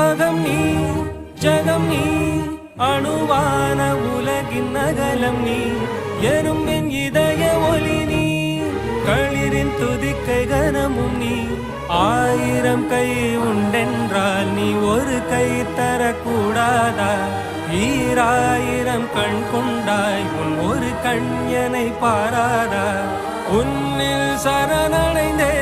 அகம் நீ ஜகம் நீ அணுவான உலகின் அகலம் நீ எறும்பின் இதய ஒளி நீ களிரின் துதிக்கை கனமும் நீ ஆயிரம் கை உண்டென்றால் நீ ஒரு கை தரக்கூடாதா ஈராயிரம் கண் கொண்டாய் உன் ஒரு கண் என்னை பாராதா உன்னில் சரணடைந்தே